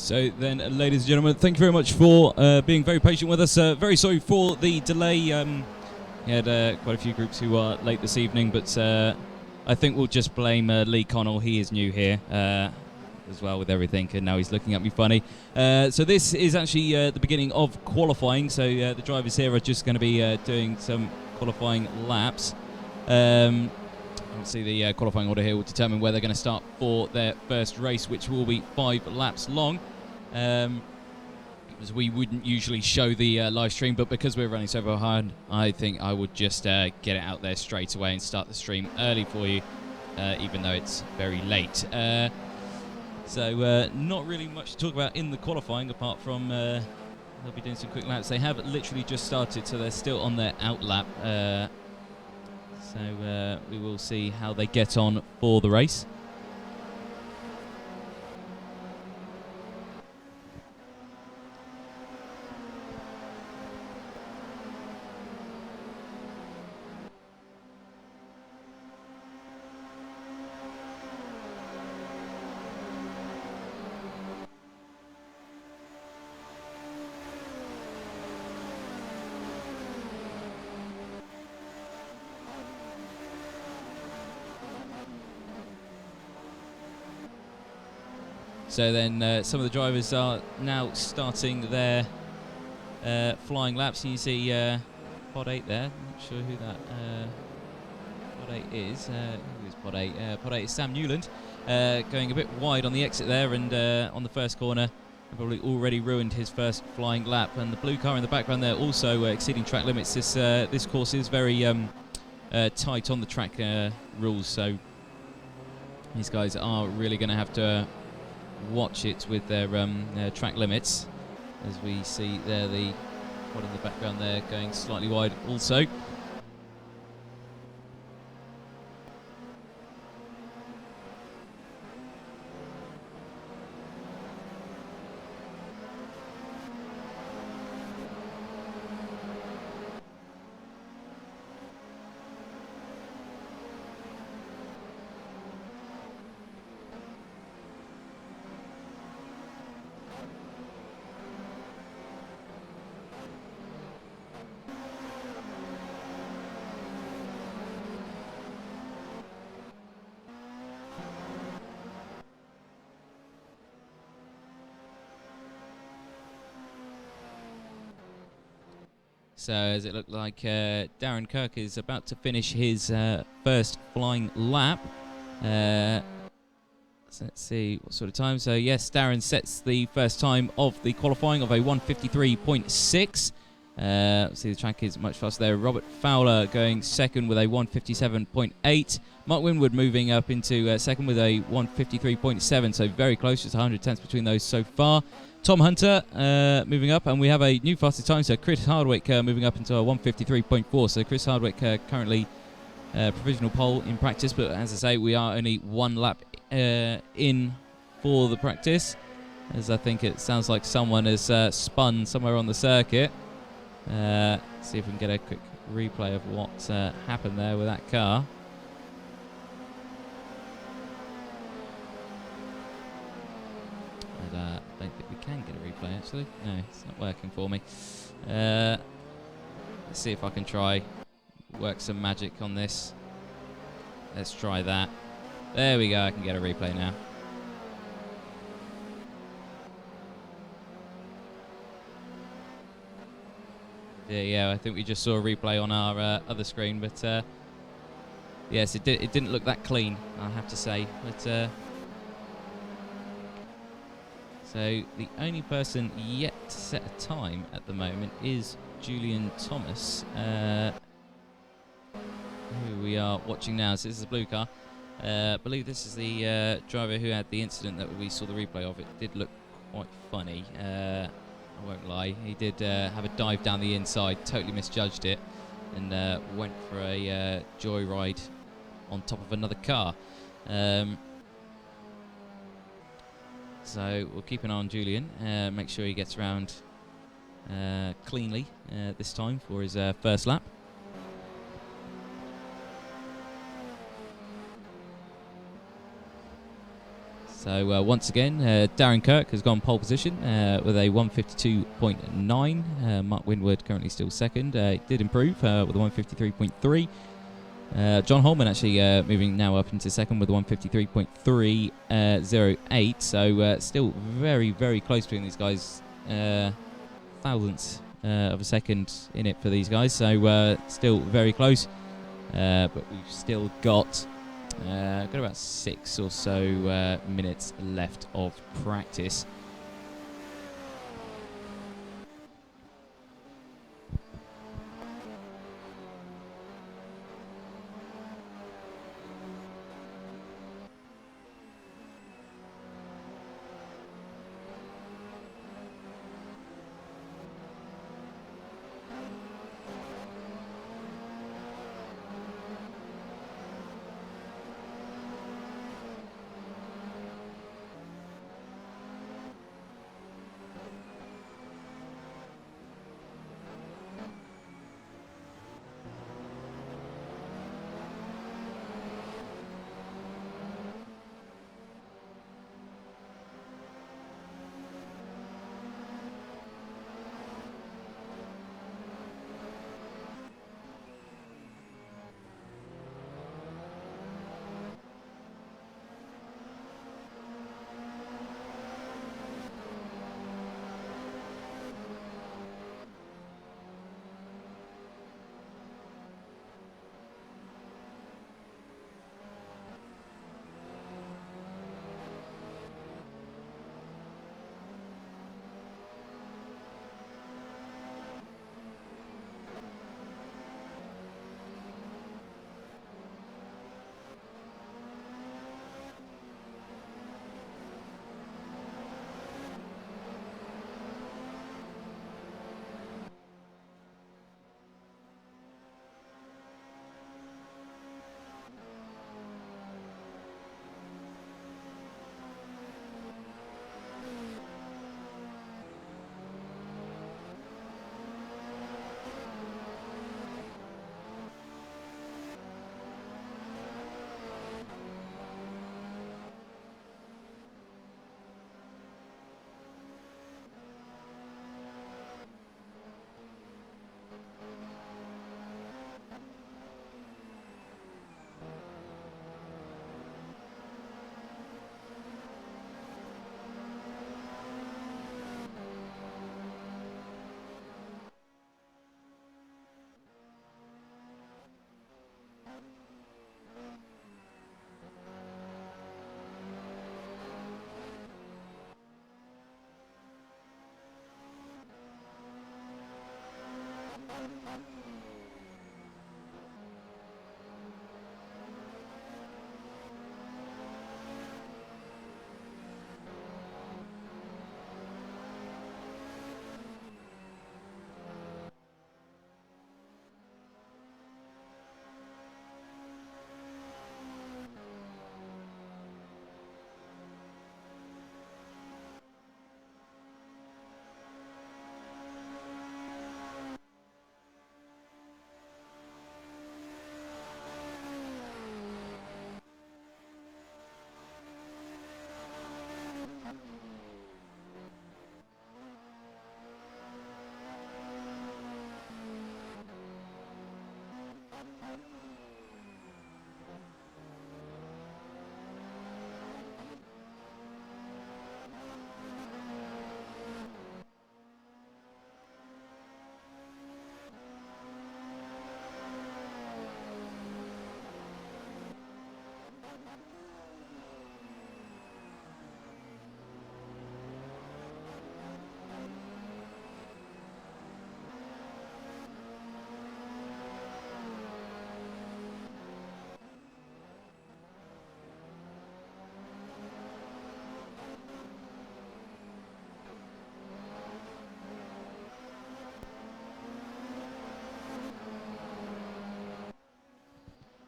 So then, ladies and gentlemen, thank you very much for being very patient with us. Very sorry for the delay. We had quite a few groups who are late this evening, but I think we'll just blame Lee Connell. He is new here as well with everything, and now he's looking at me funny. So this is actually the beginning of qualifying. So the drivers here are just going to be doing some qualifying laps. Obviously the qualifying order here will determine where they're going to start for their first race, which will be 5 laps long. As we wouldn't usually show the live stream, but because we're running so behind, I think I would just get it out there straight away and start the stream early for you, even though it's very late. So not really much to talk about in the qualifying, apart from they'll be doing some quick laps. They have literally just started, so they're still on their out lap. So we will see how they get on for the race. So then some of the drivers are now starting their flying laps. And you see Pod 8 there. Not sure who that Pod 8 is. Who is Pod 8? Pod 8 is Sam Newland, going a bit wide on the exit there, and on the first corner, probably already ruined his first flying lap. And the blue car in the background there also exceeding track limits. This course is very tight on the track rules, so these guys are really going to have to watch it with their track limits. As we see there, the one in the background there going slightly wide also. So as it looked like Darren Kirk is about to finish his first flying lap. So let's see what sort of time. So yes, Darren sets the first time of the qualifying of a 1:53.6. See the track is much faster there. Robert Fowler going second with a 1:57.8. Mark Winwood moving up into second with a 1:53.7. So very close, just 100 tenths between those so far. Tom Hunter moving up, and we have a new fastest time, so Chris Hardwick moving up into a 1:53.4. So Chris Hardwick currently provisional pole in practice, but as I say, we are only 1 lap in for the practice, as I think it sounds like someone has spun somewhere on the circuit. See if we can get a quick replay of what happened there with that car. I don't think we can get a replay actually. No, it's not working for me. Let's see if I can try work some magic on this. Let's try that. There we go, I can get a replay now. Yeah, I think we just saw a replay on our other screen, but yes, it didn't look that clean, I have to say. But so the only person yet to set a time at the moment is Julian Thomas, who we are watching now. So this is the blue car. I believe this is the driver who had the incident that we saw the replay of. It did look quite funny, I won't lie. He did have a dive down the inside, totally misjudged it, and went for a joyride on top of another car. So we'll keep an eye on Julian, make sure he gets around cleanly this time for his first lap. So once again, Darren Kirk has gone pole position with a 152.9. Mark Winwood currently still second. Did improve with a 153.3. John Holman actually moving now up into second with a 153.308. So still very, very close between these guys. Thousandths of a second in it for these guys. So still very close. But we've still got about 6 or so minutes left of practice.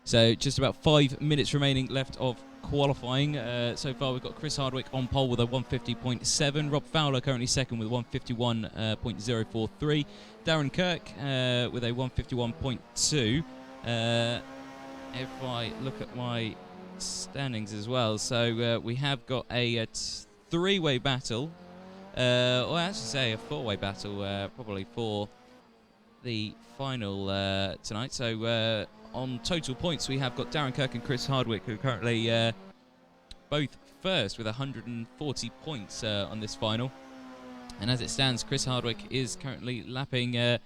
So just about 5 minutes remaining left of qualifying. So far we've got Chris Hardwick on pole with a 150.7. Rob Fowler currently second with 151.043. Darren Kirk with a 151.2. If I look at my standings as well. So we have got a three-way battle, or I should say a four-way battle, probably for the final tonight. So on total points, we have got Darren Kirk and Chris Hardwick, who are currently both first with 140 points on this final. And as it stands, Chris Hardwick is currently lapping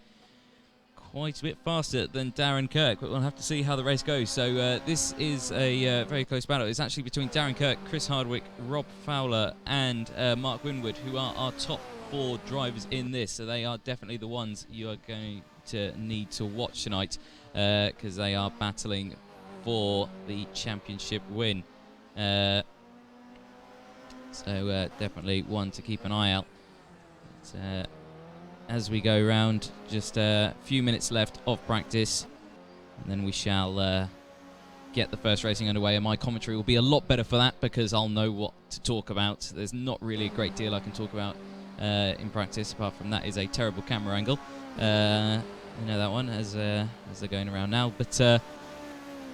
quite a bit faster than Darren Kirk, but we'll have to see how the race goes. So this is a very close battle. It's actually between Darren Kirk, Chris Hardwick, Rob Fowler and Mark Winwood, who are our top 4 drivers in this. So they are definitely the ones you are going to need to watch tonight, because they are battling for the championship win. So definitely one to keep an eye out. But, as we go round, just a few minutes left of practice, and then we shall get the first racing underway, and my commentary will be a lot better for that because I'll know what to talk about. There's not really a great deal I can talk about in practice, apart from that is a terrible camera angle. You know that one as they're going around now, but as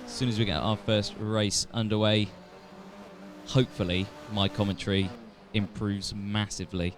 soon as we get our first race underway, hopefully my commentary improves massively.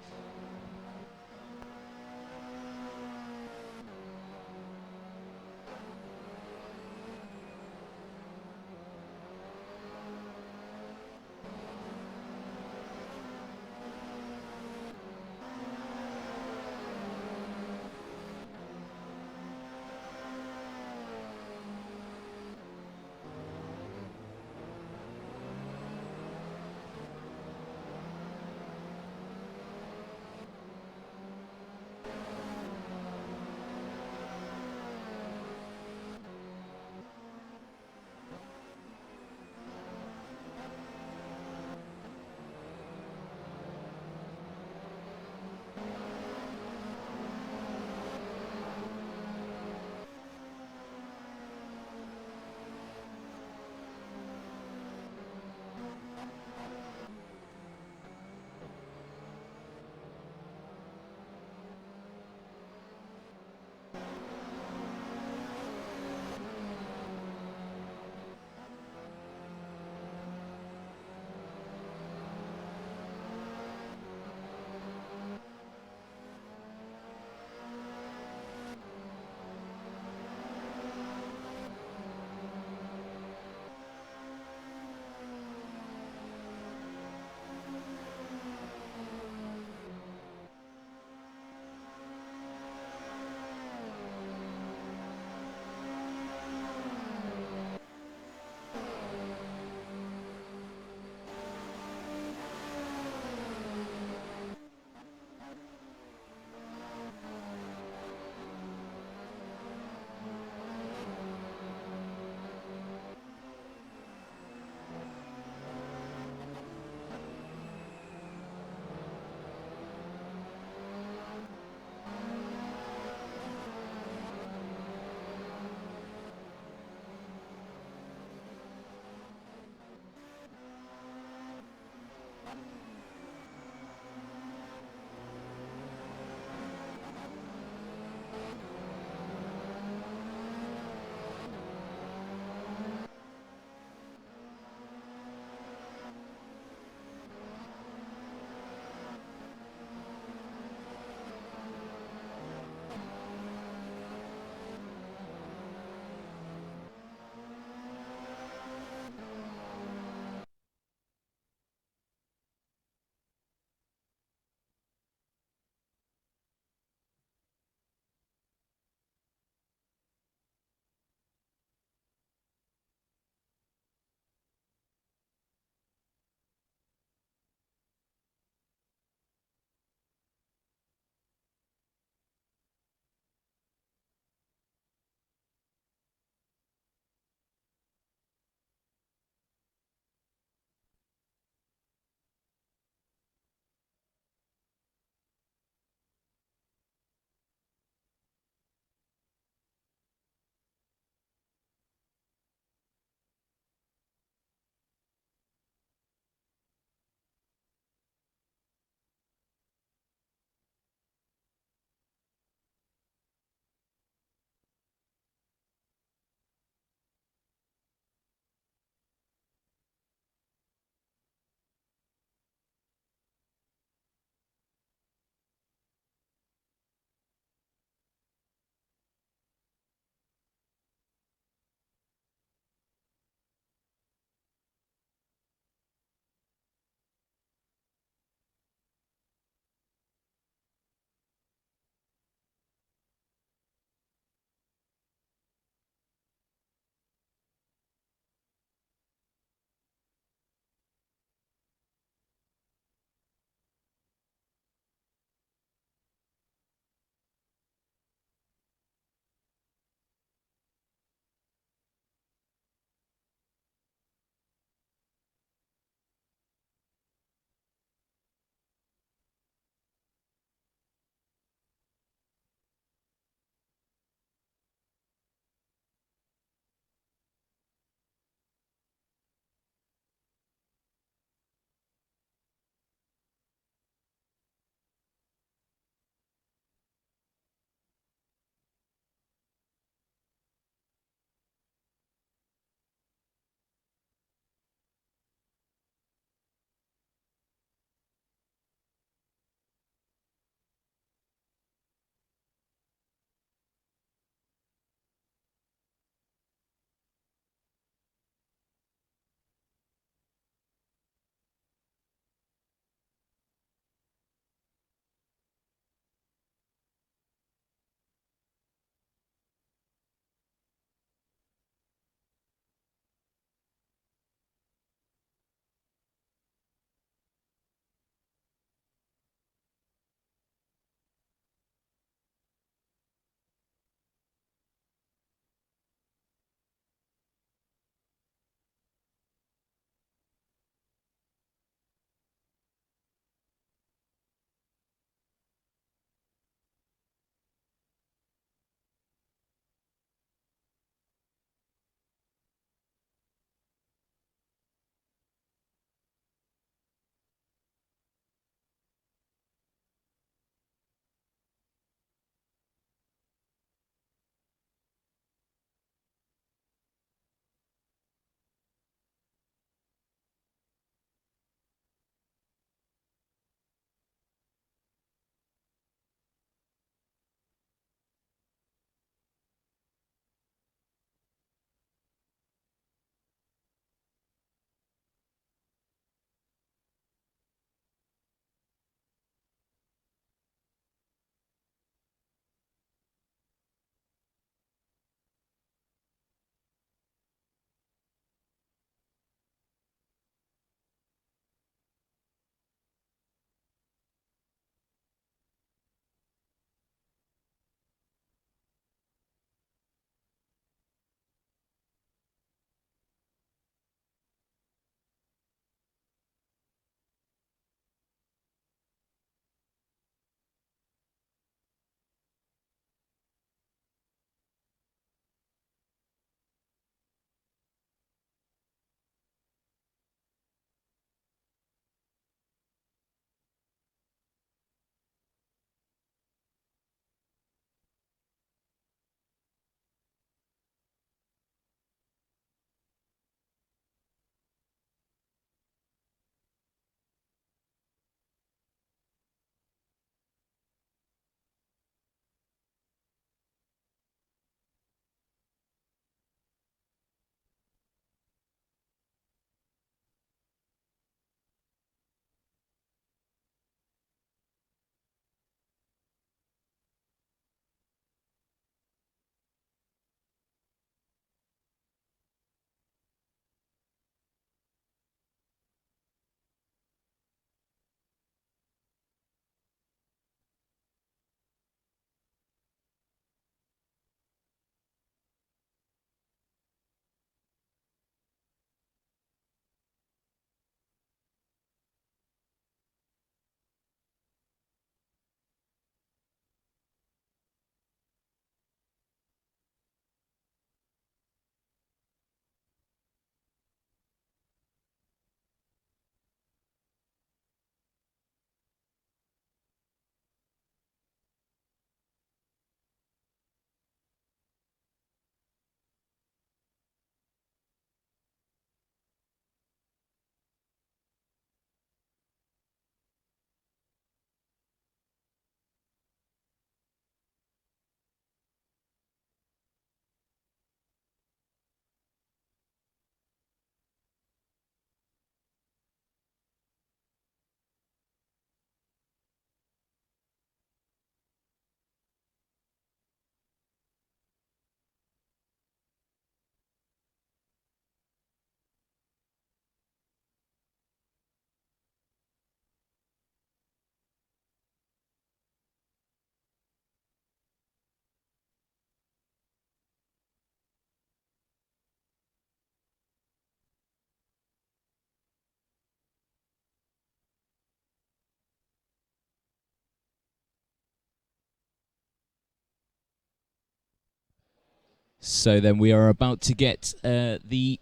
So then we are about to get the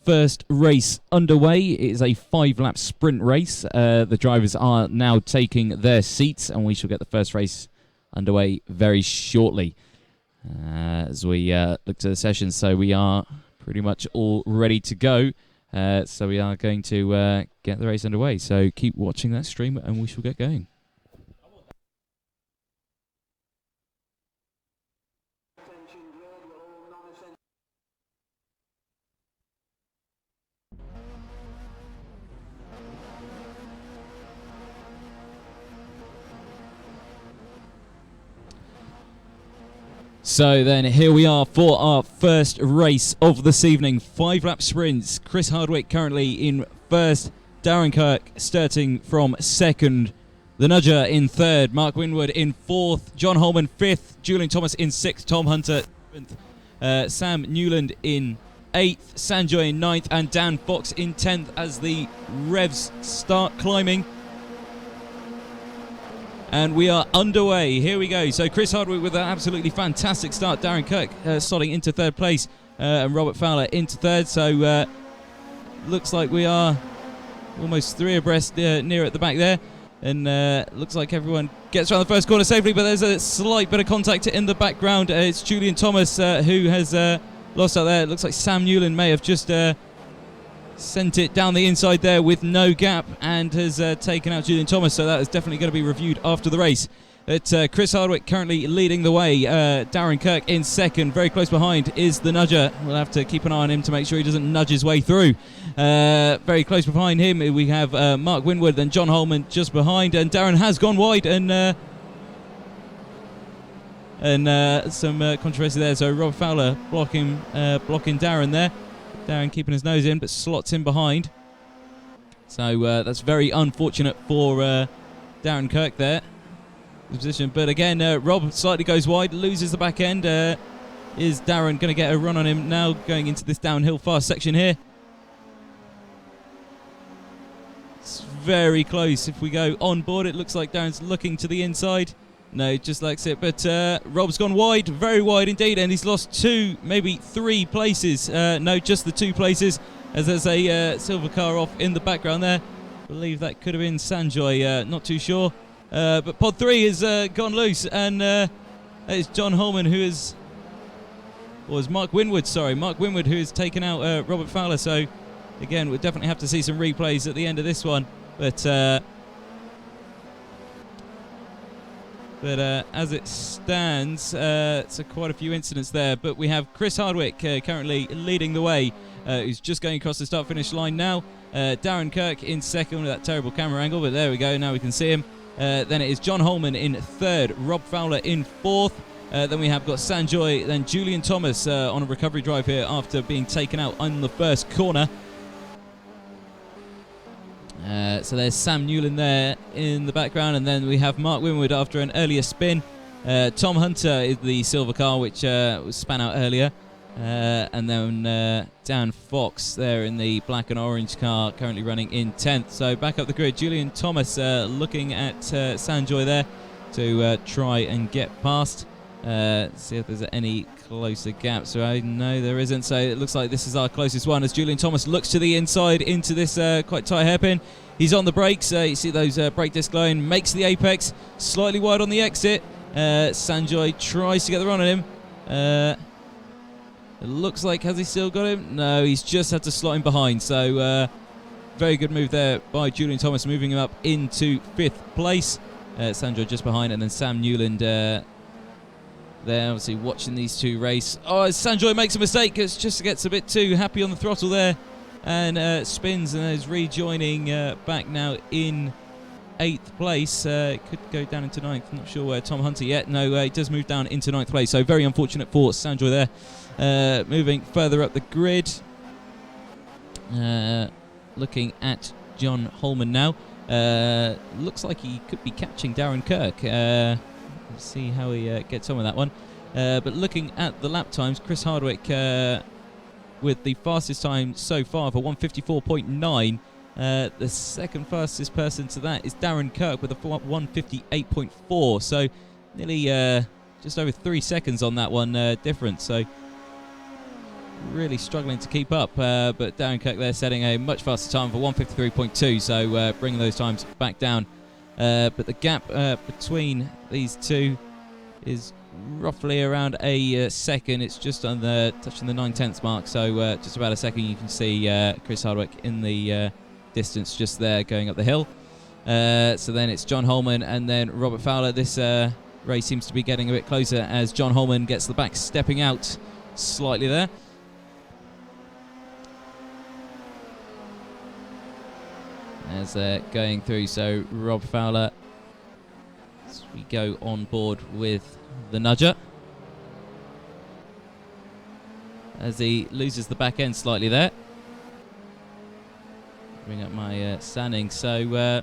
first race underway. It is a 5-lap sprint race. The drivers are now taking their seats, and we shall get the first race underway very shortly as we look to the session. So we are pretty much all ready to go. So we are going to get the race underway. So keep watching that stream, and we shall get going. So then here we are for our first race of this evening. 5-lap sprints. Chris Hardwick currently in first. Darren Kirk starting from second. The Nudger in third. Mark Winwood in fourth. John Holman fifth. Julian Thomas in sixth. Tom Hunter seventh. Sam Newland in eighth. Sanjoy in ninth. And Dan Fox in 10th as the revs start climbing. And we are underway. Here we go. So Chris Hardwick with an absolutely fantastic start. Darren Kirk slotting into third place. And Robert Fowler into third. So looks like we are almost 3 abreast near at the back there. And looks like everyone gets around the first corner safely. But there's a slight bit of contact in the background. It's Julian Thomas who has lost out there. It looks like Sam Newland may have just sent it down the inside there with no gap and has taken out Julian Thomas, so that is definitely going to be reviewed after the race. But Chris Hardwick currently leading the way. Darren Kirk in second. Very close behind is the Nudger. We'll have to keep an eye on him to make sure he doesn't nudge his way through. Very close behind him we have Mark Winwood, then John Holman just behind, and Darren has gone wide and some controversy there. So Rob Fowler blocking Darren there. Darren keeping his nose in, but slots in behind. So that's very unfortunate for Darren Kirk there. His position, but again, Rob slightly goes wide, loses the back end. Is Darren going to get a run on him now going into this downhill fast section here? It's very close. If we go on board, it looks like Darren's looking to the inside. No, just likes it, but Rob's gone wide, very wide indeed, and he's lost 2, maybe 3 places. No, just the 2 places, as there's a silver car off in the background there. I believe that could have been Sanjoy, not too sure. But pod 3 has gone loose, and it's John Holman who is, or is Mark Winwood, sorry, Mark Winwood who has taken out Robert Fowler. So, again, we'll definitely have to see some replays at the end of this one, but as it stands, it's quite a few incidents there. But we have Chris Hardwick currently leading the way, who's just going across the start-finish line now. Darren Kirk in second with that terrible camera angle, but there we go, now we can see him. Then it is John Holman in third, Rob Fowler in fourth. Then we have got Sanjoy, then Julian Thomas on a recovery drive here after being taken out on the first corner. So there's Sam Newland there in the background, and then we have Mark Winwood after an earlier spin. Tom Hunter is the silver car, which was span out earlier. And then Dan Fox there in the black and orange car, currently running in 10th. So back up the grid, Julian Thomas looking at Sanjoy there to try and get past. See if there's any closer gaps. So no, there isn't. So it looks like this is our closest one as Julian Thomas looks to the inside into this quite tight hairpin. He's on the brakes. You see those brake discs glowing. Makes the apex. Slightly wide on the exit. Sanjoy tries to get the run on him. It looks like, has he still got him? No, he's just had to slot him behind. So very good move there by Julian Thomas, moving him up into 5th place. Sanjoy just behind, and then Sam Newland there, obviously watching these 2 race. Oh, Sanjoy makes a mistake. It just gets a bit too happy on the throttle there, and spins and is rejoining back now in 8th place. Could go down into 9th. I'm not sure where Tom Hunter yet. No, he does move down into 9th place. So very unfortunate for Sanjoy there. Moving further up the grid. Looking at John Holman now. Looks like he could be catching Darren Kirk. Let's see how he gets on with that one. But looking at the lap times, Chris Hardwick with the fastest time so far of a 154.9. The second fastest person to that is Darren Kirk with a 158.4. So nearly just over 3 seconds on that one difference. So really struggling to keep up, but Darren Kirk there setting a much faster time for 1:53.2, so bringing those times back down. But the gap between these two is roughly around a second. It's just on the touching the 9/10 mark, so just about a second. You can see Chris Hardwick in the distance just there going up the hill. So then it's John Holman and then Robert Fowler. This race seems to be getting a bit closer as John Holman gets the back stepping out slightly there. As they're going through, so Rob Fowler, as we go on board with the nudger, as he loses the back end slightly there. Bring up my standing. So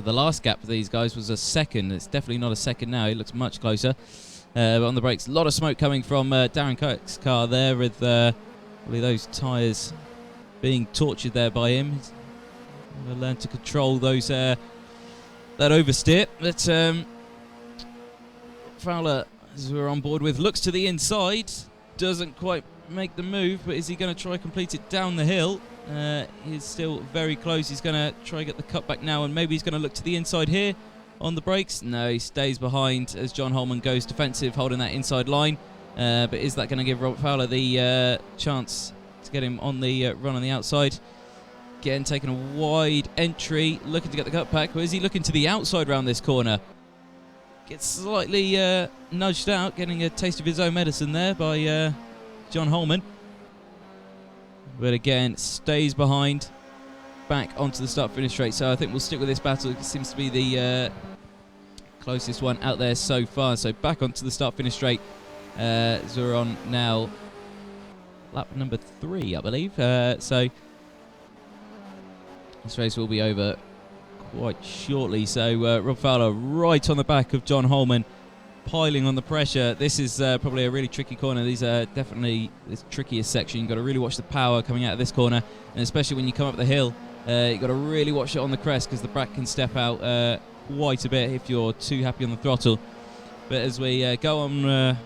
the last gap for these guys was a second. It's definitely not a second now. It looks much closer. But on the brakes, a lot of smoke coming from Darren Kirk's car there, with probably those tyres being tortured there by him. He's learned to control those that oversteer. But Fowler, as we're on board with, looks to the inside, doesn't quite make the move, but is he going to try complete it down the hill? He's still very close. He's going to try get the cut back now, and maybe he's going to look to the inside here on the brakes. No, he stays behind as John Holman goes defensive, holding that inside line. But is that going to give Robert Fowler the chance to get him on the run on the outside? Again, taking a wide entry, looking to get the cut back. Or is he looking to the outside round this corner? Gets slightly nudged out, getting a taste of his own medicine there by John Holman. But again, stays behind, back onto the start-finish straight. So I think we'll stick with this battle. It seems to be the closest one out there so far. So back onto the start-finish straight. As we're on now lap number 3, I believe. So this race will be over quite shortly. So Rob Fowler right on the back of John Holman, piling on the pressure. This is probably a really tricky corner. These are definitely the trickiest section. You've got to really watch the power coming out of this corner, and especially when you come up the hill, you've got to really watch it on the crest, because the back can step out quite a bit if you're too happy on the throttle. But as we go on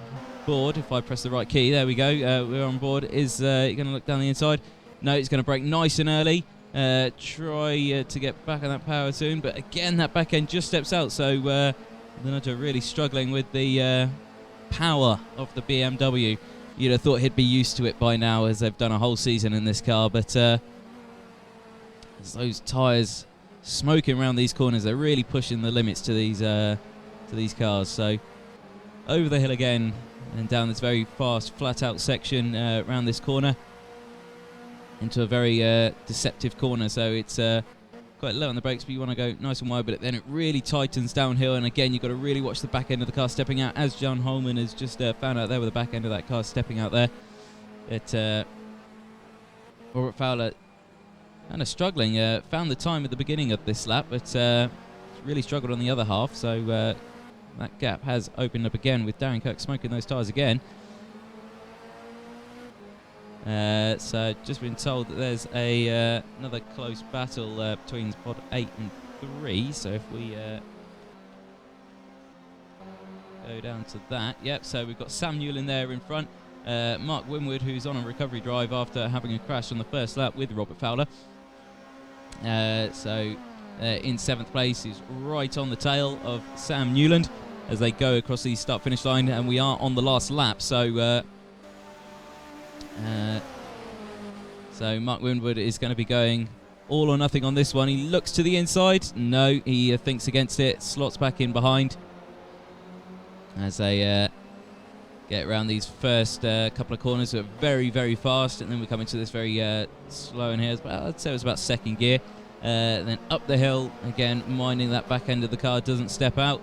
board, if I press the right key, there we go, we're on board. Is you're going to look down the inside? No, it's going to brake nice and early. Try to get back on that power soon, but again that back end just steps out, so the nudger really struggling with the power of the BMW. You'd have thought he'd be used to it by now, as they've done a whole season in this car, but as those tyres smoking around these corners, they're really pushing the limits to these cars. So over the hill again and down this very fast flat out section around this corner into a very deceptive corner. So it's quite low on the brakes, but you want to go nice and wide, but then it really tightens downhill, and again you've got to really watch the back end of the car stepping out, as John Holman has just found out there with the back end of that car stepping out there. Robert Fowler kind of struggling, found the time at the beginning of this lap, but really struggled on the other half, so that gap has opened up again with Darren Kirk smoking those tyres again. So just been told that there's another close battle between pod 8 and 3. So if we go down to that, yep. So we've got Sam Newland there in front. Mark Winwood, who's on a recovery drive after having a crash on the first lap with Robert Fowler. So in 7th place, he's right on the tail of Sam Newland as they go across the start-finish line, and we are on the last lap. So Mark Winwood is going to be going all or nothing on this one. He looks to the inside. No, he thinks against it. Slots back in behind as they get around these first couple of corners that are very, very fast. And then we come into this very slow in here. I'd say it was about second gear. Then up the hill, again, minding that back end of the car doesn't step out.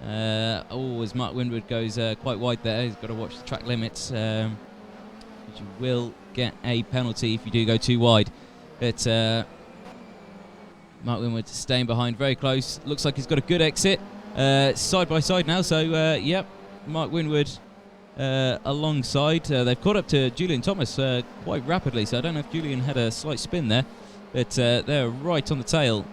As Mark Winwood goes quite wide there. He's got to watch the track limits. You will get a penalty if you do go too wide. But Mark Winwood staying behind very close. Looks like he's got a good exit. Side by side now, so yep, Mark Winwood alongside. They've caught up to Julian Thomas quite rapidly, so I don't know if Julian had a slight spin there, but they're right on the tail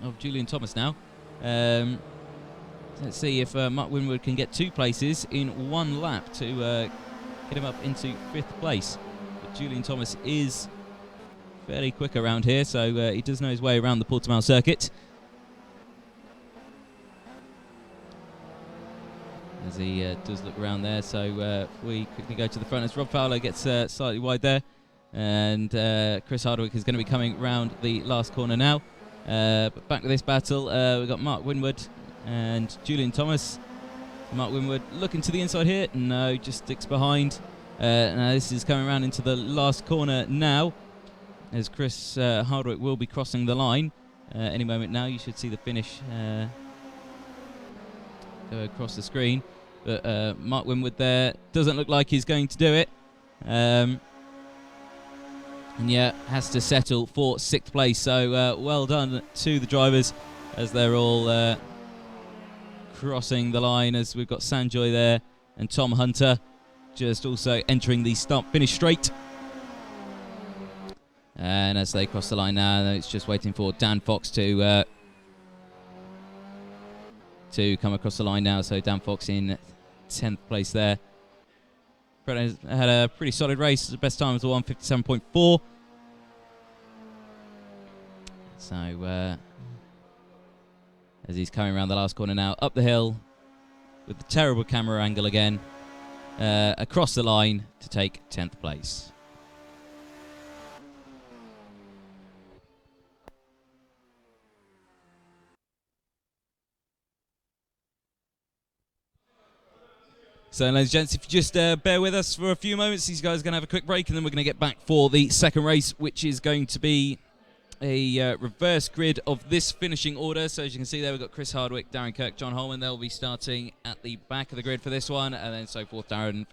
of Julian Thomas now. Let's see if Mark Winwood can get 2 places in 1 lap to get him up into 5th place. But Julian Thomas is fairly quick around here, so he does know his way around the Portimao circuit. As he does look around there, so if we quickly go to the front as Rob Fowler gets slightly wide there, and Chris Hardwick is going to be coming round the last corner now. But back with this battle, we've got Mark Winwood and Julian Thomas. Mark Winwood looking to the inside here, no, just sticks behind. Now this is coming around into the last corner now, as Chris Hardwick will be crossing the line any moment now. You should see the finish go across the screen, but Mark Winwood there doesn't look like he's going to do it, and yeah, has to settle for 6th place. So well done to the drivers as they're all crossing the line, as we've got Sanjoy there and Tom Hunter just also entering the start finish straight. And as they cross the line now, it's just waiting for Dan Fox to come across the line now. So Dan Fox in 10th place there. Fred had a pretty solid race. The best time was a 1:57.4. So as he's coming around the last corner now, up the hill with the terrible camera angle again, across the line to take 10th place. So, ladies and gents, if you just bear with us for a few moments, these guys are going to have a quick break, and then we're going to get back for the second race, which is going to be a reverse grid of this finishing order. So, as you can see there, we've got Chris Hardwick, Darren Kirk, John Holman. They'll be starting at the back of the grid for this one, and then so forth. Dan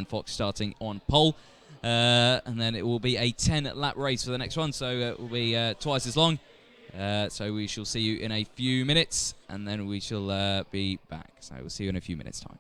Fox starting on pole. And then it will be a 10-lap race for the next one, so it will be twice as long. So we shall see you in a few minutes, and then we shall be back. So we'll see you in a few minutes' time.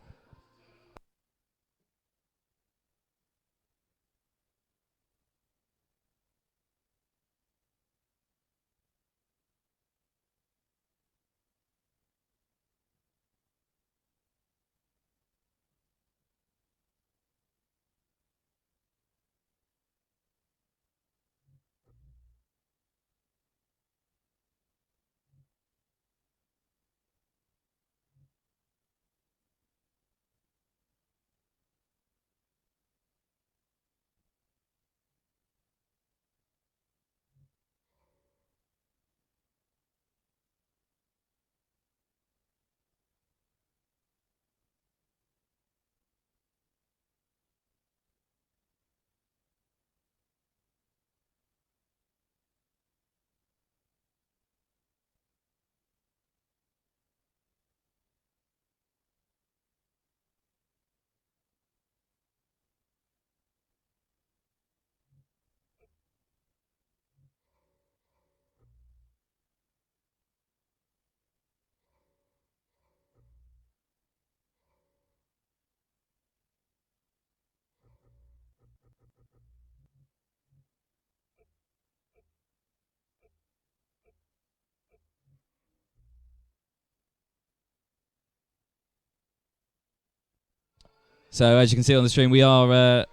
So as you can see on the stream, we are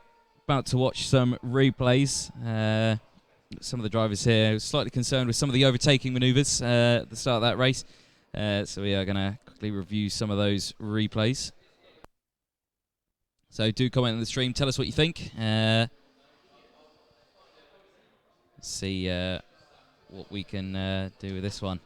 about to watch some replays. Some of the drivers here slightly concerned with some of the overtaking manoeuvres at the start of that race. So we are going to quickly review some of those replays. So do comment on the stream, tell us what you think. See what we can do with this one.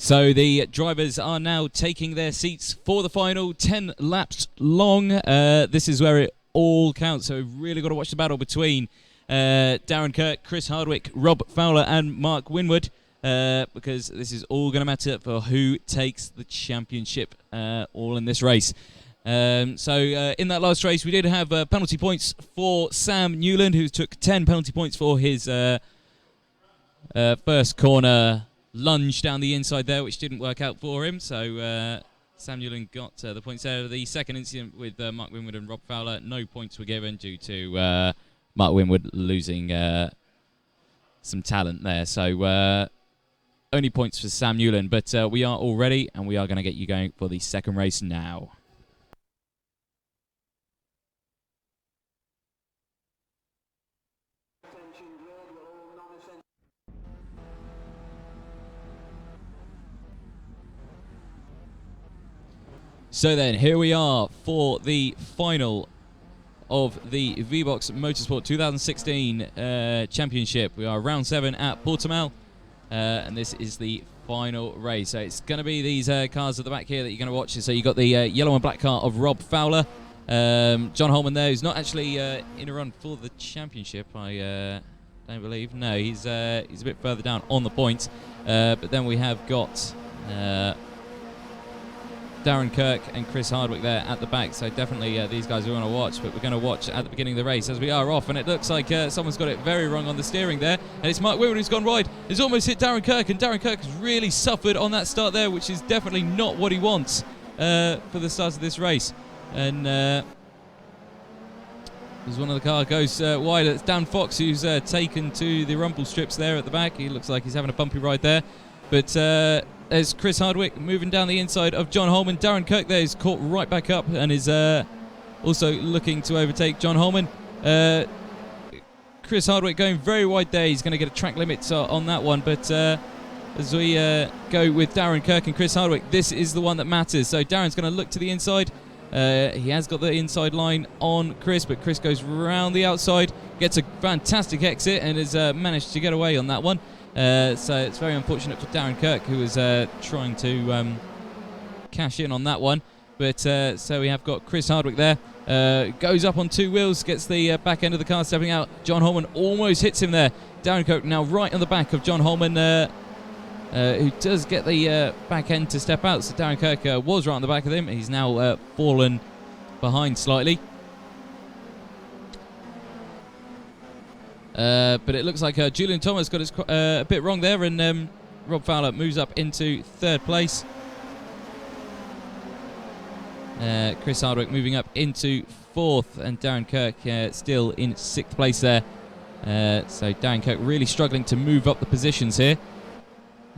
So the drivers are now taking their seats for the final, 10 laps long. This is where it all counts, so we've really got to watch the battle between Darren Kirk, Chris Hardwick, Rob Fowler and Mark Winwood, because this is all going to matter for who takes the championship all in this race. So in that last race we did have penalty points for Sam Newland, who took 10 penalty points for his first corner lunge down the inside there, which didn't work out for him. So Sam Newland got the points there. The second incident with Mark Winwood and Rob Fowler, no points were given due to Mark Winwood losing some talent there. So only points for Sam Newland, but we are all ready and we are going to get you going for the second race now. So then, here we are for the final of the VBOX Motorsport 2016 Championship. We are round 7 at Portimao, and this is the final race. So it's going to be these cars at the back here that you're going to watch. So you've got the yellow and black car of Rob Fowler. John Holman there, who's not actually in a run for the championship, I don't believe. No, he's a bit further down on the points. But then we have got Darren Kirk and Chris Hardwick there at the back, so definitely these guys we want to watch, but we're going to watch at the beginning of the race as we are off, and it looks like someone's got it very wrong on the steering there, and it's Mark Winwood who's gone wide. He's almost hit Darren Kirk, and Darren Kirk has really suffered on that start there, which is definitely not what he wants for the start of this race. And as one of the car goes wide, it's Dan Fox who's taken to the rumble strips there at the back. He looks like he's having a bumpy ride there, but there's Chris Hardwick moving down the inside of John Holman. Darren Kirk there is caught right back up and is also looking to overtake John Holman. Chris Hardwick going very wide there. He's going to get a track limit on that one, but as we go with Darren Kirk and Chris Hardwick, this is the one that matters. So Darren's going to look to the inside. He has got the inside line on Chris, but Chris goes round the outside, gets a fantastic exit and has managed to get away on that one. So it's very unfortunate for Darren Kirk, who was trying to cash in on that one. But so we have got Chris Hardwick there. Goes up on two wheels, gets the back end of the car stepping out. John Holman almost hits him there. Darren Kirk now right on the back of John Holman, who does get the back end to step out. So Darren Kirk was right on the back of him. He's now fallen behind slightly. But it looks like Julian Thomas got his a bit wrong there, and Rob Fowler moves up into third place. Chris Hardwick moving up into fourth, and Darren Kirk still in sixth place there. So Darren Kirk really struggling to move up the positions here,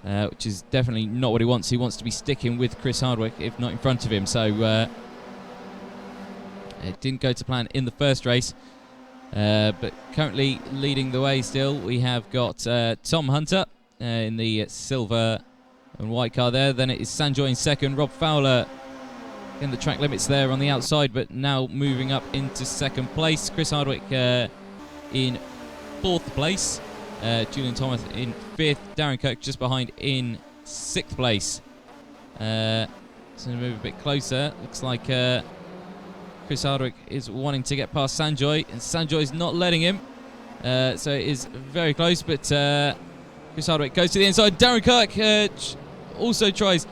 which is definitely not what he wants. He wants to be sticking with Chris Hardwick, if not in front of him. So it didn't go to plan in the first race. But currently leading the way still, we have got Tom Hunter in the silver and white car there. Then it is Sanjoy in second, Rob Fowler in the track limits there on the outside, but now moving up into second place. Chris Hardwick in fourth place, Julian Thomas in fifth, Darren Kirk just behind in sixth place. So move a bit closer. Looks like Chris Hardwick is wanting to get past Sanjoy, and Sanjoy's not letting him. So it is very close, but Chris Hardwick goes to the inside. Darren Kirk also tries.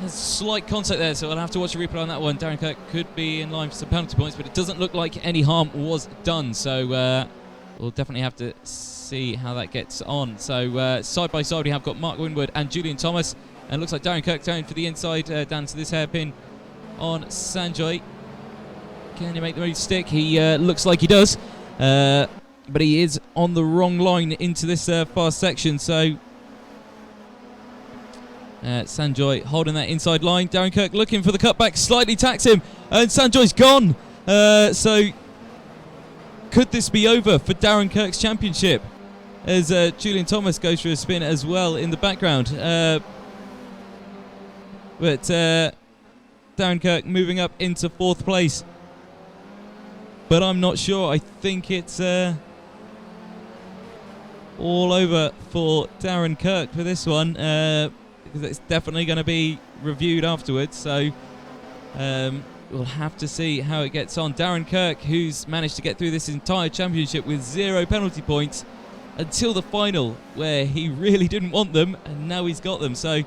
There's slight contact there, so I'll have to watch a replay on that one. Darren Kirk could be in line for some penalty points, but it doesn't look like any harm was done. So we'll definitely have to see how that gets on. So side by side, we have got Mark Winwood and Julian Thomas, and it looks like Darren Kirk going for the inside down to this hairpin on Sanjoy. Can he make the move stick? He looks like he does, but he is on the wrong line into this fast section. So Sanjoy holding that inside line. Darren Kirk looking for the cutback, slightly tacks him, and Sanjoy's gone. So could this be over for Darren Kirk's championship? As Julian Thomas goes for a spin as well in the background. But Darren Kirk moving up into fourth place. But I'm not sure. I think it's all over for Darren Kirk for this one. because it's definitely going to be reviewed afterwards. So we'll have to see how it gets on. Darren Kirk, who's managed to get through this entire championship with 0 penalty points until the final, where he really didn't want them, and now he's got them. So,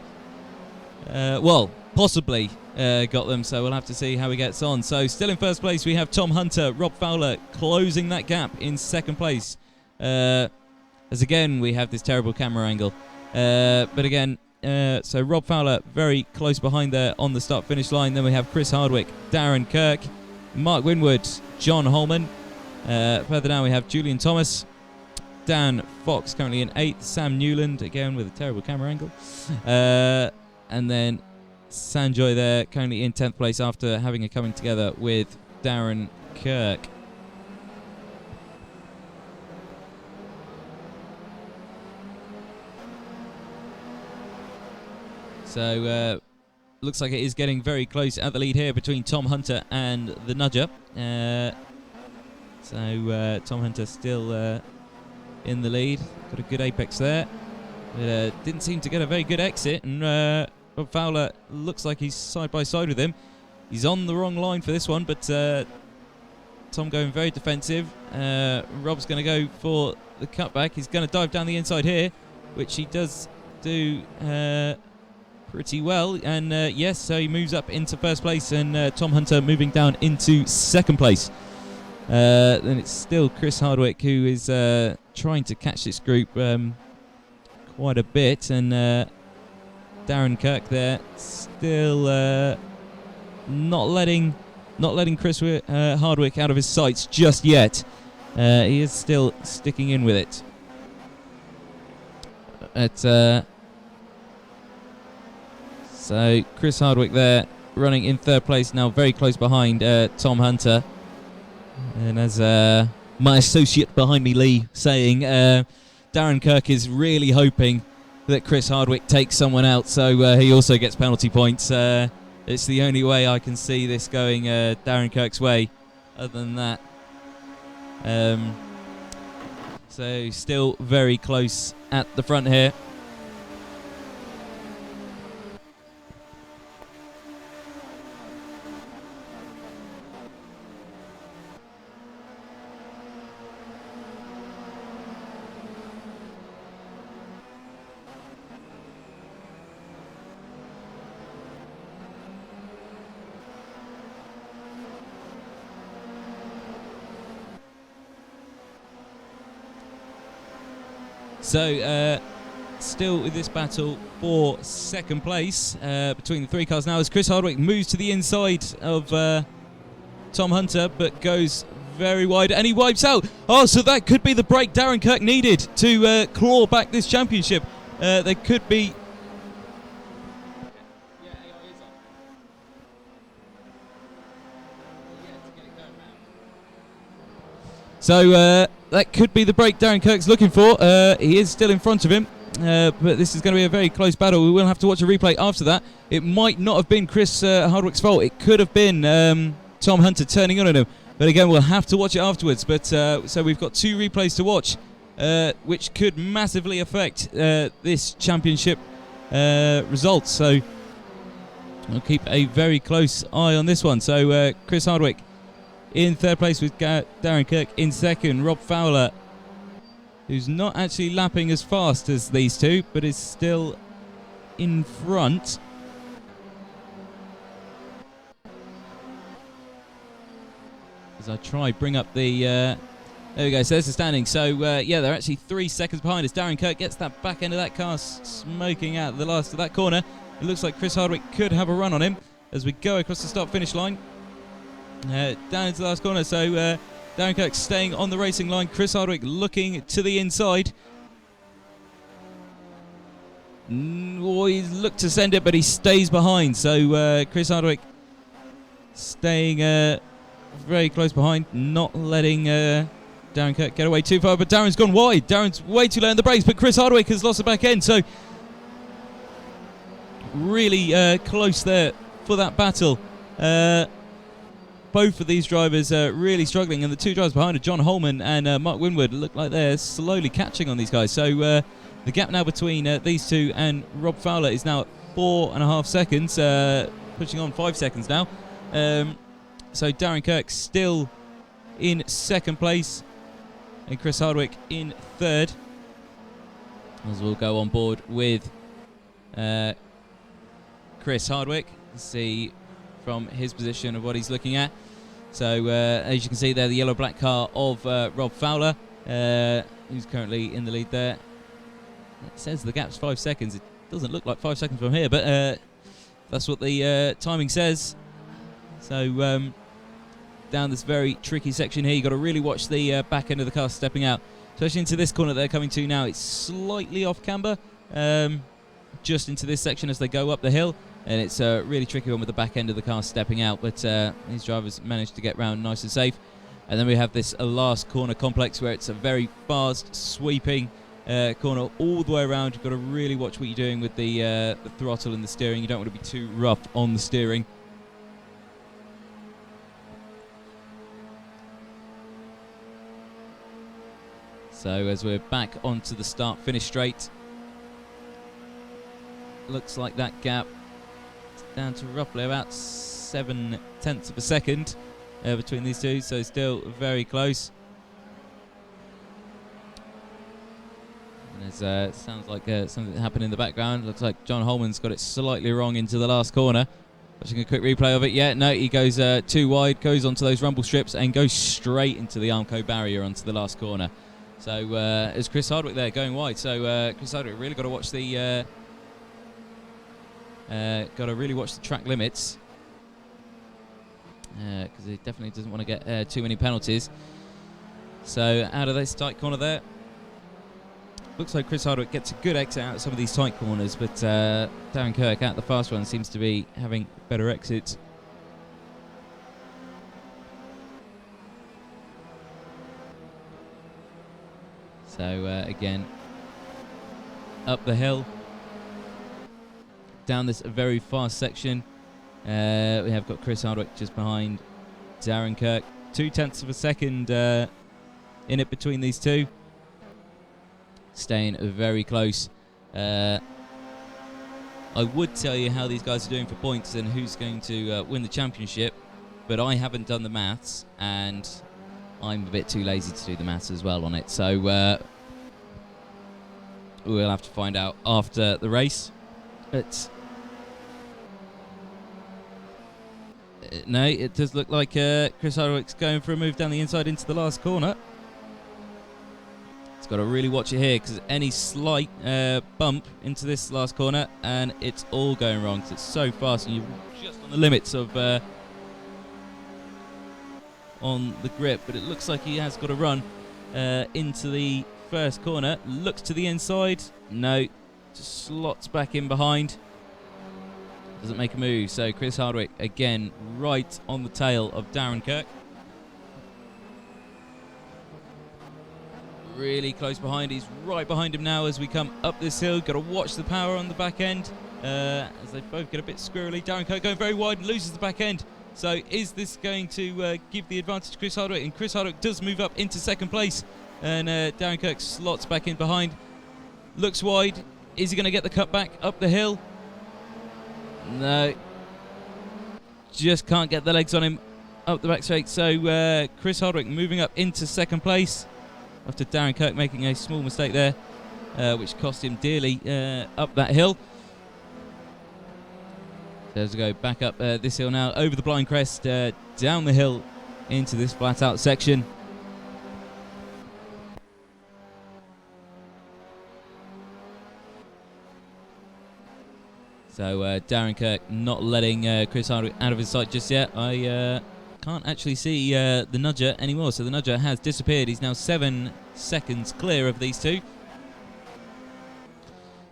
well, possibly got them. So we'll have to see how he gets on. So still in first place, we have Tom Hunter, Rob Fowler closing that gap in second place. As again, we have this terrible camera angle. But again, so Rob Fowler very close behind there on the start-finish line. Then we have Chris Hardwick, Darren Kirk, Mark Winwood, John Holman. Further down we have Julian Thomas, Dan Fox currently in 8th, Sam Newland again with a terrible camera angle. And then Sanjoy there currently in 10th place after having a coming together with Darren Kirk. So looks like it is getting very close at the lead here between Tom Hunter and the Nudger. So Tom Hunter still in the lead. Got a good apex there. But, didn't seem to get a very good exit, and Rob Fowler looks like he's side by side with him. He's on the wrong line for this one, but Tom going very defensive. Rob's going to go for the cutback. He's going to dive down the inside here, which he does do pretty well, and yes, so he moves up into first place, and Tom Hunter moving down into second place. Then it's still Chris Hardwick who is trying to catch this group quite a bit, and Darren Kirk there still not letting Chris Hardwick out of his sights just yet. He is still sticking in with it. So Chris Hardwick there running in third place now, very close behind Tom Hunter. And as my associate behind me, Lee, saying, Darren Kirk is really hoping that Chris Hardwick takes someone out, so he also gets penalty points. It's the only way I can see this going Darren Kirk's way. Other than that, so still very close at the front here. So, still with this battle for second place between the three cars now, as Chris Hardwick moves to the inside of Tom Hunter, but goes very wide, and he wipes out. Oh, so that could be the break Darren Kirk needed to claw back this championship. There could be... So that could be the break Darren Kirk's looking for. He is still in front of him, but this is going to be a very close battle. We will have to watch a replay after that. It might not have been Chris Hardwick's fault. It could have been Tom Hunter turning on him. But again, we'll have to watch it afterwards. But so we've got 2 replays to watch, which could massively affect this championship results. So we'll keep a very close eye on this one. So Chris Hardwick in third place with Darren Kirk in second. Rob Fowler, who's not actually lapping as fast as these two, but is still in front. As I try bring up the... there we go, so there's the standing. So, yeah, they're actually 3 seconds behind as Darren Kirk gets that back end of that car smoking out the last of that corner. It looks like Chris Hardwick could have a run on him as we go across the start-finish line. Down into the last corner, so Darren Kirk staying on the racing line. Chris Hardwick looking to the inside. He's looked to send it, but he stays behind. So Chris Hardwick staying very close behind, not letting Darren Kirk get away too far. But Darren's gone wide. Darren's way too low in the brakes, but Chris Hardwick has lost the back end. So really close there for that battle. Both of these drivers are really struggling, and the 2 drivers behind are John Holman and Mark Winwood look like they're slowly catching on these guys. So the gap now between these two and Rob Fowler is now 4.5 seconds, pushing on 5 seconds now. So Darren Kirk still in second place, and Chris Hardwick in third. As we'll go on board with Chris Hardwick, see from his position of what he's looking at. So as you can see there, the yellow-black car of Rob Fowler, who's currently in the lead there. It says the gap's 5 seconds. It doesn't look like 5 seconds from here, but that's what the timing says. So down this very tricky section here, you've got to really watch the back end of the car stepping out. Especially into this corner they're coming to now. It's slightly off camber, just into this section as they go up the hill. And it's a really tricky one with the back end of the car stepping out. But these drivers managed to get round nice and safe. And then we have this last corner complex where it's a very fast, sweeping corner all the way around. You've got to really watch what you're doing with the throttle and the steering. You don't want to be too rough on the steering. So as we're back onto the start-finish straight, looks like that gap is down to roughly about 0.7 of a second between these two, so still very close. And there's sounds like something happened in the background. Looks like John Holman's got it slightly wrong into the last corner. Watching a quick replay of it. Yeah, no, he goes too wide, goes onto those rumble strips and goes straight into the Armco barrier onto the last corner. So it's Chris Hardwick there going wide. So Chris Hardwick really got to watch the track limits, because he definitely doesn't want to get too many penalties. So out of this tight corner there, looks like Chris Hardwick gets a good exit out of some of these tight corners, but Darren Kirk out the fast one seems to be having better exits. So again, up the hill, down this very fast section, we have got Chris Hardwick just behind Darren Kirk. 0.2 of a second in it between these two. Staying very close. I would tell you how these guys are doing for points and who's going to win the championship, but I haven't done the maths, and I'm a bit too lazy to do the maths as well on it. So we'll have to find out after the race. But no, it does look like Chris Hardwick's going for a move down the inside into the last corner. Got to really watch it here, because any slight bump into this last corner and it's all going wrong, because it's so fast and you're just on the limits of on the grip. But it looks like he has got a run into the first corner. Looks to the inside, no, just slots back in behind, doesn't make a move. So Chris Hardwick again right on the tail of Darren Kirk. Really close behind. He's right behind him now as we come up this hill. Got to watch the power on the back end as they both get a bit squirrely. Darren Kirk going very wide and loses the back end. So is this going to give the advantage to Chris Hardwick? And Chris Hardwick does move up into second place, and Darren Kirk slots back in behind. Looks wide. Is he going to get the cut back up the hill? No. Just can't get the legs on him up the back straight. So Chris Hardwick moving up into second place, after Darren Kirk making a small mistake there, which cost him dearly up that hill. So as we go back up this hill now, over the blind crest, down the hill into this flat out section. So Darren Kirk not letting Chris Hardwick out of his sight just yet. I can't actually see the nudger anymore, so the nudger has disappeared. He's now 7 seconds clear of these two.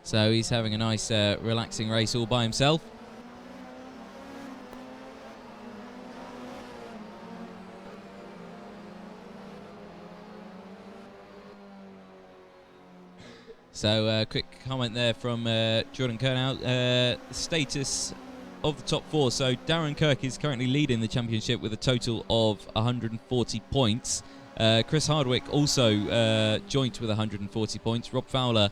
So he's having a nice relaxing race all by himself. So quick comment there from Jordan Kernow. The status of the top four. So Darren Kirk is currently leading the championship with a total of 140 points. Chris Hardwick also joint with 140 points. Rob Fowler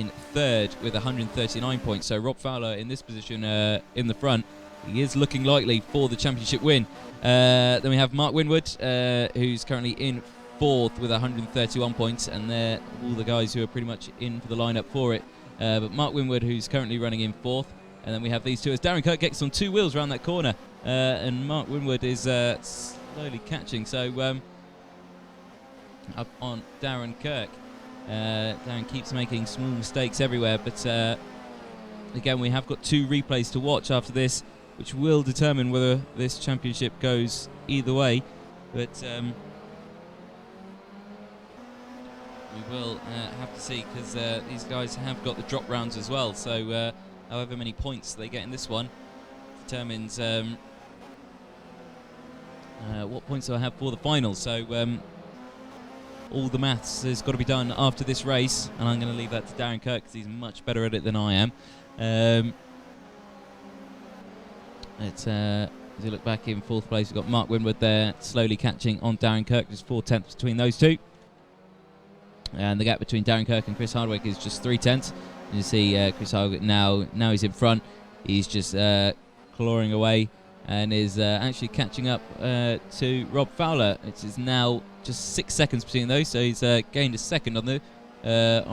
in third with 139 points. So Rob Fowler in this position in the front. He is looking likely for the championship win. Then we have Mark Winwood, who's currently in fourth with 131 points, and they're all the guys who are pretty much in for the lineup for it. But Mark Winwood, who's currently running in fourth, and then we have these two as Darren Kirk gets on two wheels around that corner, and Mark Winwood is slowly catching. So up on Darren Kirk. Darren keeps making small mistakes everywhere, but again, we have got two replays to watch after this, which will determine whether this championship goes either way. But we will have to see, because these guys have got the drop rounds as well. So however many points they get in this one determines what points they'll have for the final. So all the maths has got to be done after this race, and I'm going to leave that to Darren Kirk because he's much better at it than I am. As we look back in fourth place, we've got Mark Winwood there slowly catching on Darren Kirk. There's 4/10 between those two, and the gap between Darren Kirk and Chris Hardwick is just 3/10. You see Chris Hardwick now he's in front. He's just clawing away and is actually catching up to Rob Fowler. It is now just 6 seconds between those, so he's gained a second on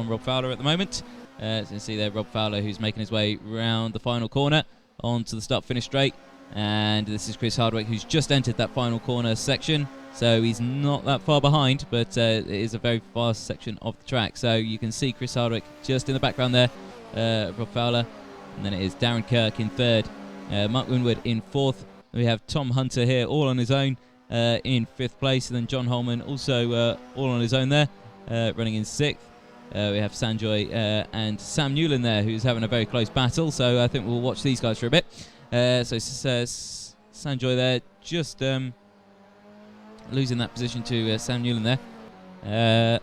Rob Fowler at the moment. As you can see there, Rob Fowler, who's making his way round the final corner onto the start-finish straight, and this is Chris Hardwick, who's just entered that final corner section, so he's not that far behind, but it is a very fast section of the track. So you can see Chris Hardwick just in the background there, Rob Fowler, and then it is Darren Kirk in third, Mark Winwood in fourth. We have Tom Hunter here all on his own in fifth place, and then John Holman also all on his own there, running in sixth. We have Sanjoy and Sam Newland there, who's having a very close battle, so I think we'll watch these guys for a bit. So Sanjoy there just losing that position to Sam Newland there,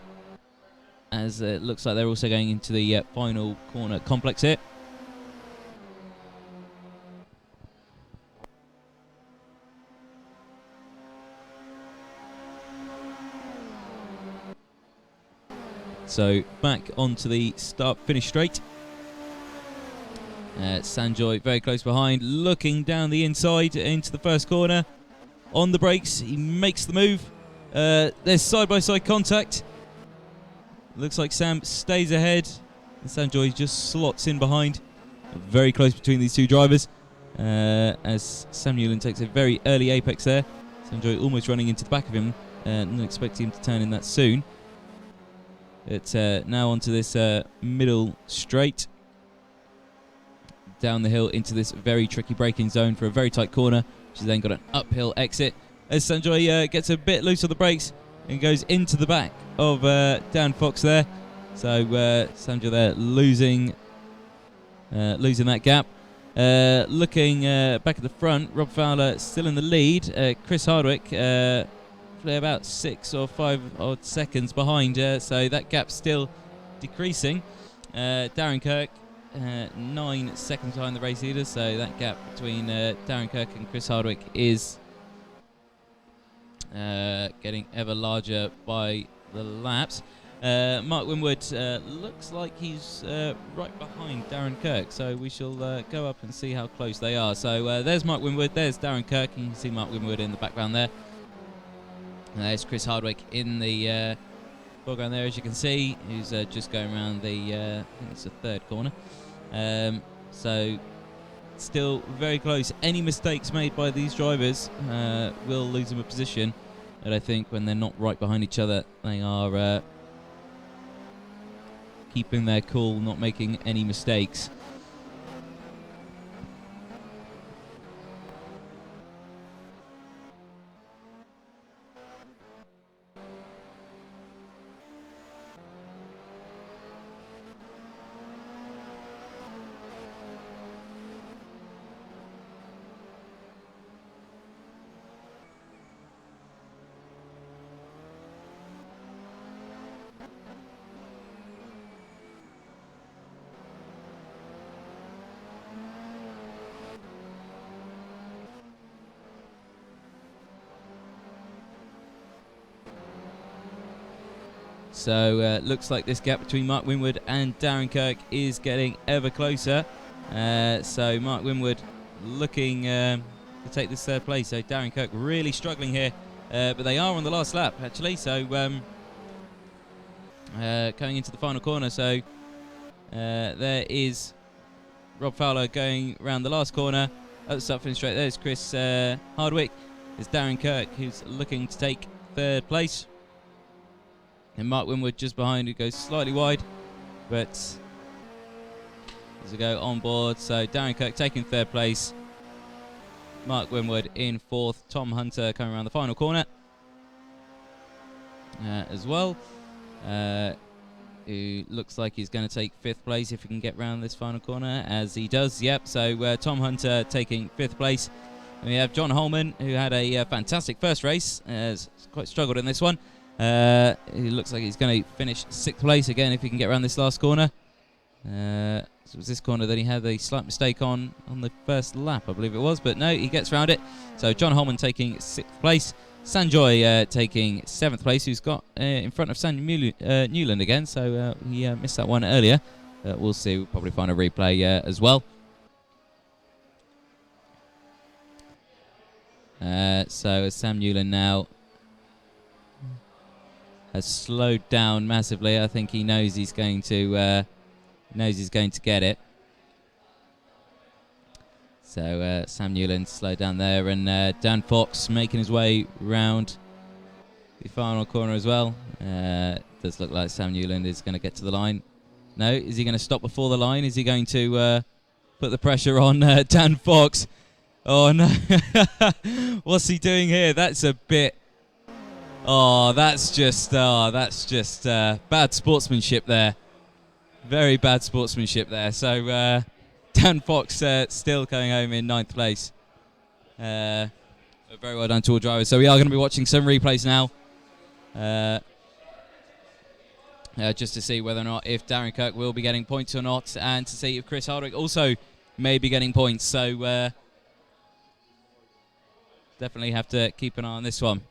as it looks like they're also going into the final corner complex here. So back onto the start-finish straight. Sanjoy very close behind, looking down the inside into the first corner. On the brakes, he makes the move. There's side-by-side contact. Looks like Sam stays ahead, and Sanjoy just slots in behind. Very close between these two drivers, as Sam Newland takes a very early apex there. Sanjoy almost running into the back of him, not expecting him to turn in that soon. It's now onto this middle straight, down the hill into this very tricky braking zone for a very tight corner, which has then got an uphill exit, as Sanjoy gets a bit loose on the brakes and goes into the back of Dan Fox there. So Sanjoy there losing that gap. Looking back at the front, Rob Fowler still in the lead. Chris Hardwick about 6 or 5 odd seconds behind, so that gap's still decreasing. Darren Kirk 9 seconds behind the race leader, so that gap between Darren Kirk and Chris Hardwick is getting ever larger by the laps. Mark Winwood looks like he's right behind Darren Kirk, so we shall go up and see how close they are. So there's Mark Winwood, there's Darren Kirk, and you can see Mark Winwood in the background there. There's Chris Hardwick in the foreground there, as you can see, who's just going around the, I think it's the third corner. So still very close. Any mistakes made by these drivers will lose them a position, but I think when they're not right behind each other, they are keeping their cool, not making any mistakes. So looks like this gap between Mark Winwood and Darren Kirk is getting ever closer. So Mark Winwood looking to take this third place. So Darren Kirk really struggling here, but they are on the last lap actually. So coming into the final corner. So there is Rob Fowler going around the last corner. At the start finish straight, there's Chris Hardwick. There's Darren Kirk, who's looking to take third place. And Mark Winwood just behind, who goes slightly wide. But as we go on board, so Darren Kirk taking third place. Mark Winwood in fourth. Tom Hunter coming around the final corner as well. Who looks like he's going to take fifth place if he can get round this final corner, as he does. Yep, so Tom Hunter taking fifth place. And we have John Holman, who had a fantastic first race, has quite struggled in this one. He looks like he's going to finish sixth place again if he can get around this last corner. So it was this corner that he had a slight mistake on the first lap, I believe it was, but no, he gets round it. So John Holman taking sixth place. Sanjoy taking seventh place, who's got in front of Sam Newland again, so he missed that one earlier. We'll see, we'll probably find a replay as well. So Sam Newland now has slowed down massively. I think he knows he's going to get it. So Sam Newland slowed down there, and Dan Fox making his way round the final corner as well. Does look like Sam Newland is going to get to the line. No, is he going to stop before the line? Is he going to put the pressure on Dan Fox? Oh no! What's he doing here? That's a bit. Oh, that's just bad sportsmanship there. Very bad sportsmanship there. So Dan Fox still coming home in ninth place. Very well done to all drivers. So we are going to be watching some replays now. Just to see whether or not if Darren Kirk will be getting points or not, and to see if Chris Hardwick also may be getting points. So definitely have to keep an eye on this one.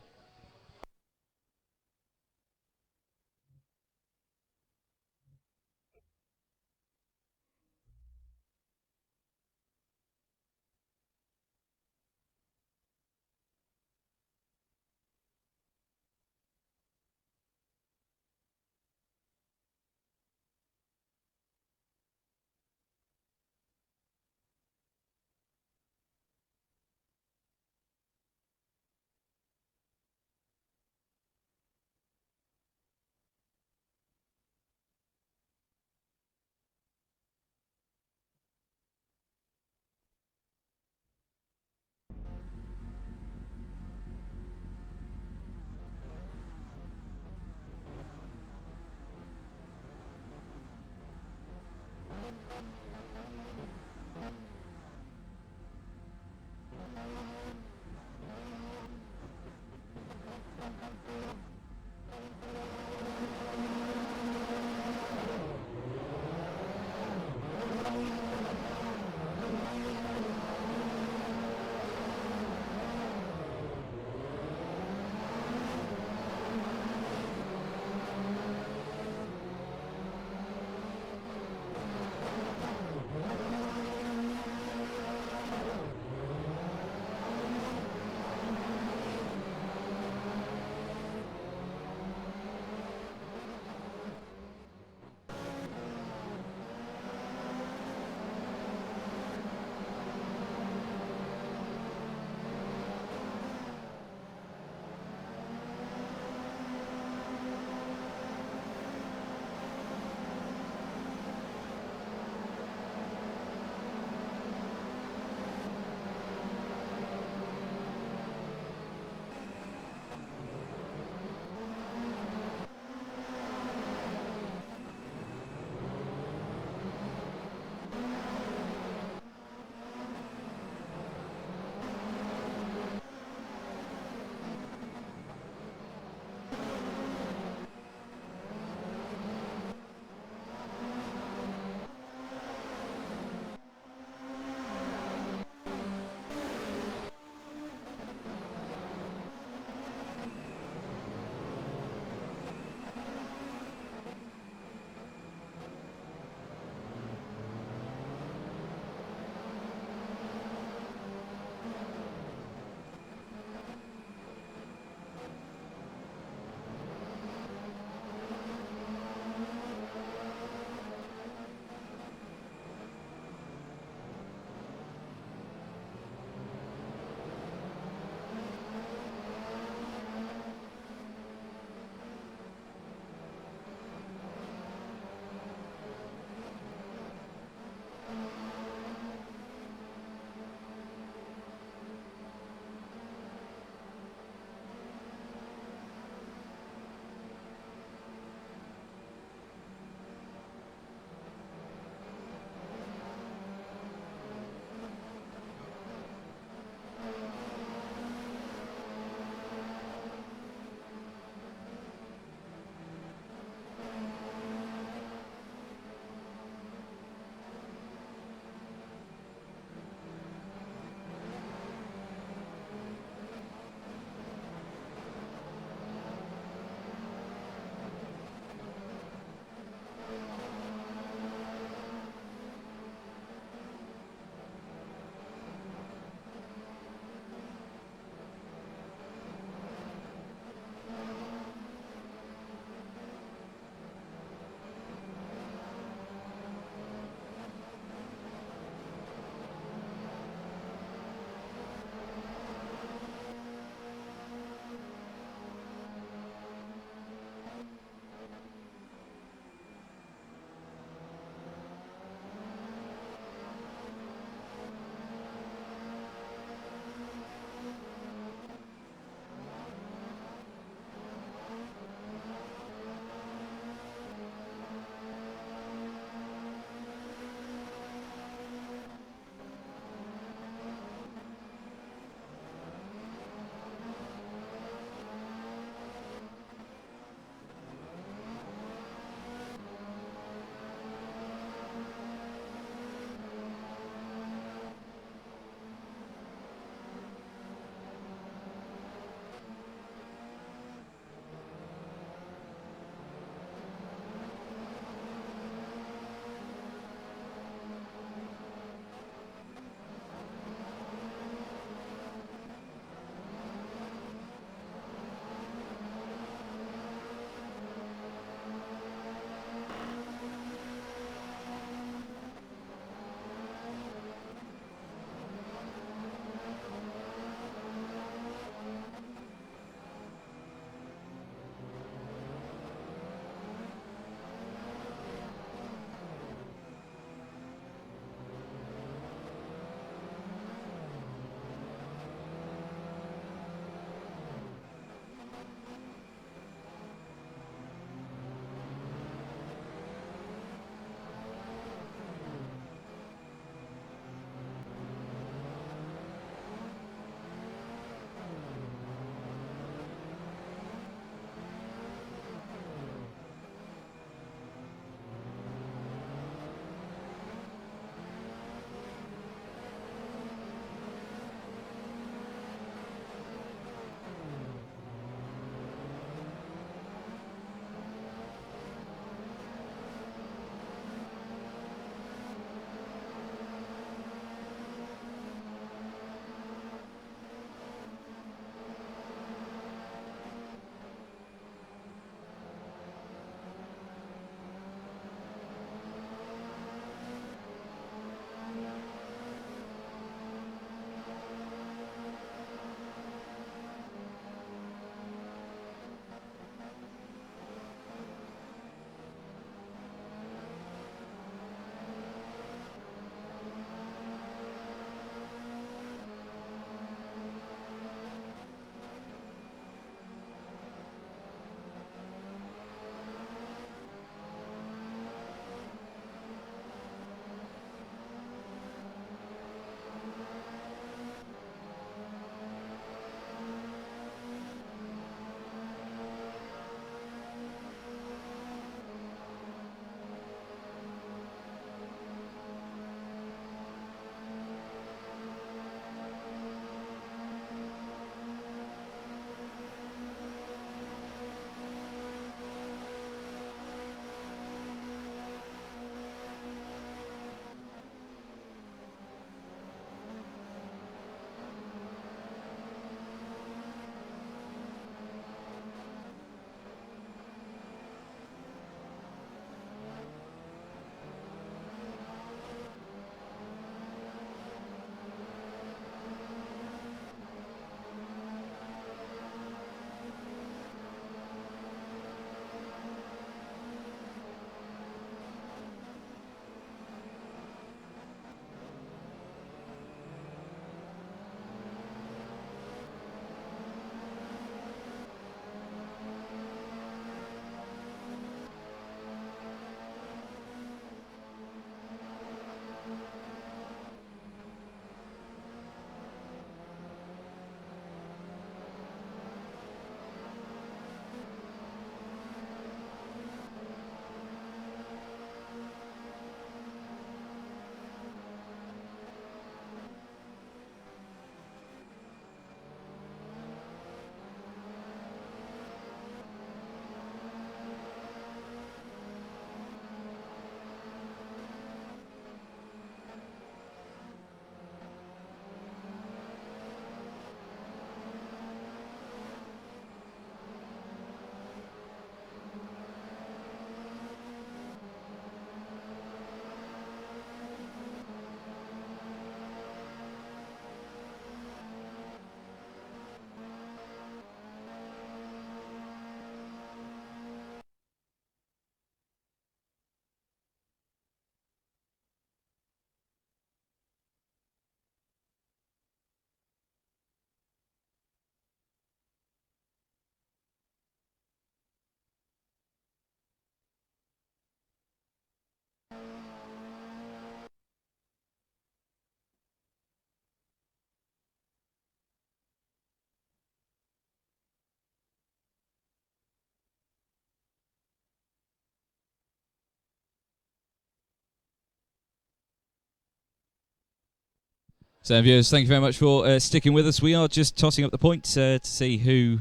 So viewers, thank you very much for sticking with us. We are just tossing up the points to see who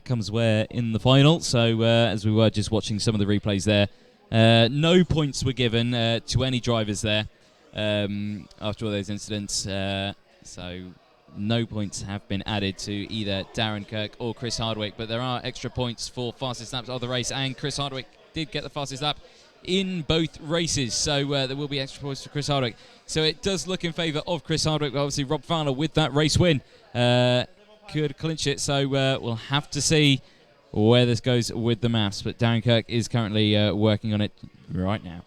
comes where in the final. So as we were just watching some of the replays there, no points were given to any drivers there after all those incidents. So no points have been added to either Darren Kirk or Chris Hardwick, but there are extra points for fastest laps of the race, and Chris Hardwick did get the fastest lap in both races, so there will be extra points for Chris Hardwick. So it does look in favour of Chris Hardwick, but obviously Rob Fowler with that race win could clinch it, so we'll have to see where this goes with the maths, but Darren Kirk is currently working on it right now.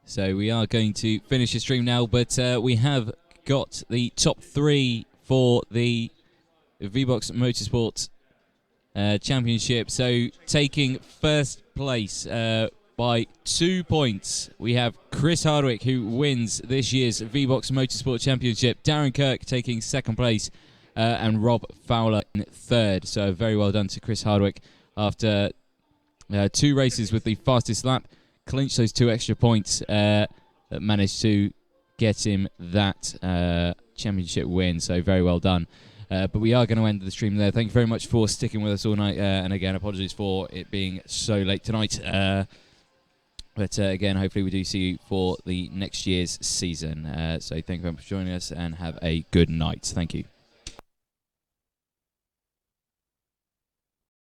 So we are going to finish the stream now, but we have got the top three for the VBOX Motorsport Championship. So taking first place by 2 points, we have Chris Hardwick, who wins this year's VBOX Motorsport Championship. Darren Kirk taking second place, and Rob Fowler in third. So very well done to Chris Hardwick after 2 races with the fastest lap. Clinched those 2 extra points that managed to get him that championship win, so very well done. But we are going to end the stream there. Thank you very much for sticking with us all night, and again, apologies for it being so late tonight. But again, hopefully we do see you for the next year's season. So thank you very much for joining us, and have a good night. Thank you.